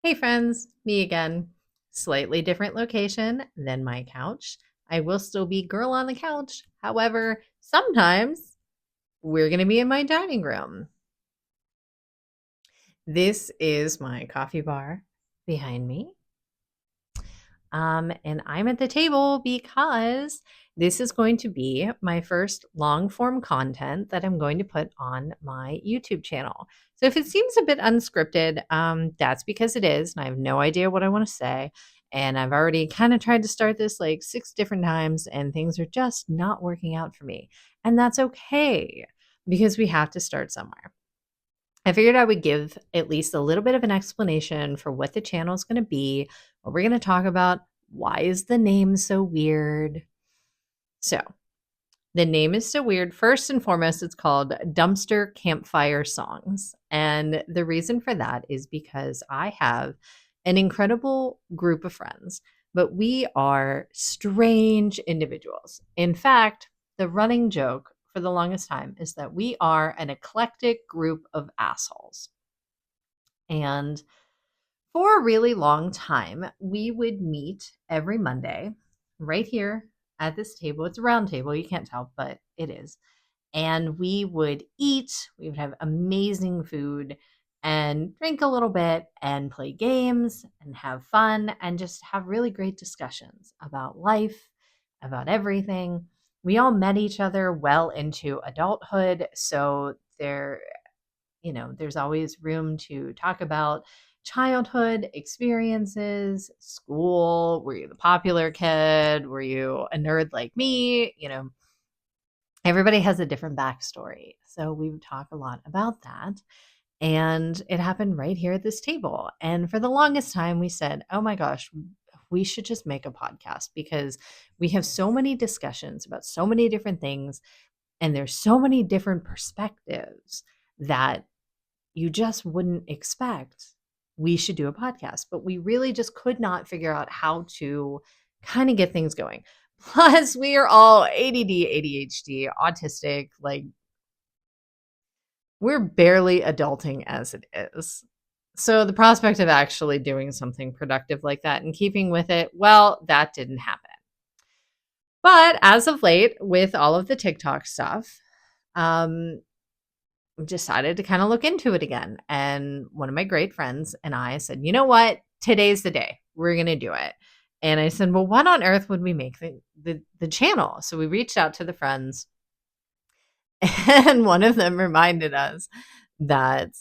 Hey friends, me again. Slightly different location than my couch. I will still be girl on the couch. However, sometimes we're going to be in my dining room. This is my coffee bar behind me. And I'm at the table because this is going to be my first long form content that I'm going to put on my YouTube channel. So if it seems a bit unscripted, that's because it is, and I have no idea what I want to say. And I've already kind of tried to start this like 6 different times, and things are just not working out for me. And that's okay because we have to start somewhere. I figured I would give at least a little bit of an explanation for what the channel is going to be, what we're going to talk about, why is the name so weird. So, the name is so weird. First and foremost, it's called Dumpster Campfire Songs. And the reason for that is because I have an incredible group of friends, but we are strange individuals. In fact, the running joke for the longest time is that we are an eclectic group of assholes. And for a really long time, we would meet every Monday right here at this table. It's a round table, you can't tell, but it is. And we would eat, we would have amazing food and drink a little bit and play games and have fun and just have really great discussions about life, about everything. We all met each other well into adulthood, so there's always room to talk about childhood experiences, school. Were you the popular kid? Were you a nerd like me? Everybody has a different backstory. So we would talk a lot about that. And it happened right here at this table. And for the longest time, we said, oh my gosh, we should just make a podcast because we have so many discussions about so many different things. And there's so many different perspectives that you just wouldn't expect we should do a podcast. But we really just could not figure out how to kind of get things going. Plus, we are all ADD, ADHD, autistic. Like, we're barely adulting as it is. So, the prospect of actually doing something productive like that and keeping with it, well, that didn't happen. But as of late, with all of the TikTok stuff, um, decided to kind of look into it again. And one of my great friends and I said, you know what? Today's the day. We're going to do it. And I said, well, what on earth would we make the channel? So we reached out to the friends, and one of them reminded us that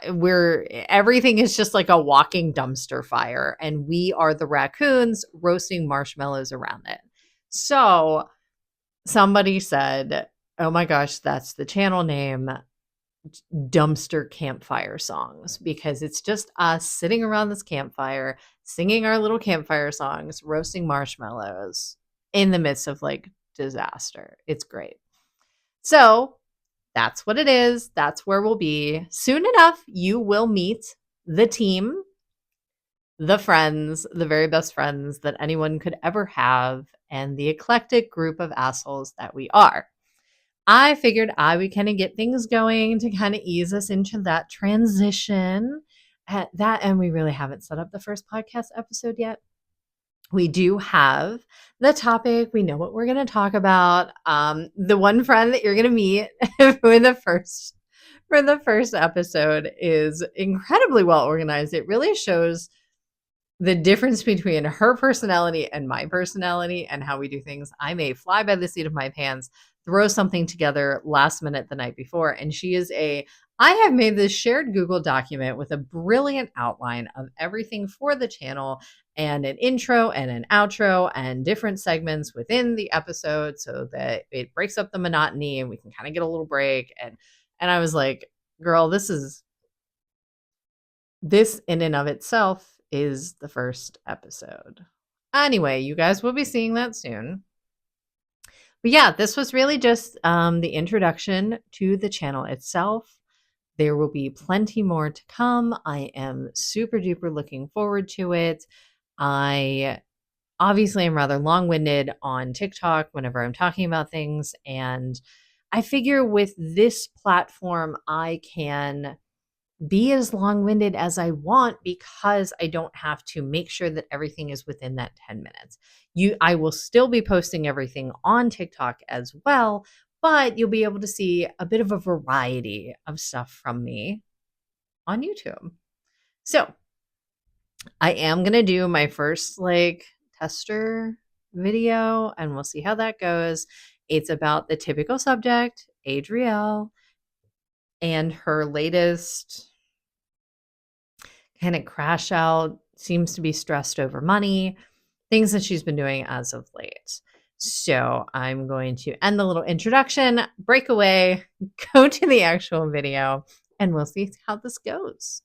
we're everything is just like a walking dumpster fire, and we are the raccoons roasting marshmallows around it. So somebody said, oh my gosh, that's the channel name, Dumpster Campfire Songs, because it's just us sitting around this campfire singing our little campfire songs, roasting marshmallows in the midst of like disaster. It's great. So that's what it is. That's where we'll be. Soon enough, you will meet the team, the friends, the very best friends that anyone could ever have, and the eclectic group of assholes that we are. I figured I would kind of get things going to kind of ease us into that transition. At that, and we really haven't set up the first podcast episode yet. We do have the topic. We know what we're going to talk about. The one friend that you're going to meet for the first episode is incredibly well organized. It really shows the difference between her personality and my personality and how we do things. I may fly by the seat of my pants, throw something together last minute the night before, and I have made this shared Google document with a brilliant outline of everything for the channel and an intro and an outro and different segments within the episode so that it breaks up the monotony and we can kind of get a little break. And I was like, girl, this in and of itself is the first episode. Anyway, you guys will be seeing that soon. But yeah, this was really just the introduction to the channel itself. There will be plenty more to come. I am super duper looking forward to it. I obviously am rather long winded on TikTok whenever I'm talking about things. And I figure with this platform, I can be as long-winded as I want because I don't have to make sure that everything is within that 10 minutes. I will still be posting everything on TikTok as well, but you'll be able to see a bit of a variety of stuff from me on YouTube. So, I am going to do my first tester video and we'll see how that goes. It's about the typical subject, Adrielle, and her latest kind of crash out, seems to be stressed over money, things that she's been doing as of late. So I'm going to end the little introduction, break away, go to the actual video, and we'll see how this goes.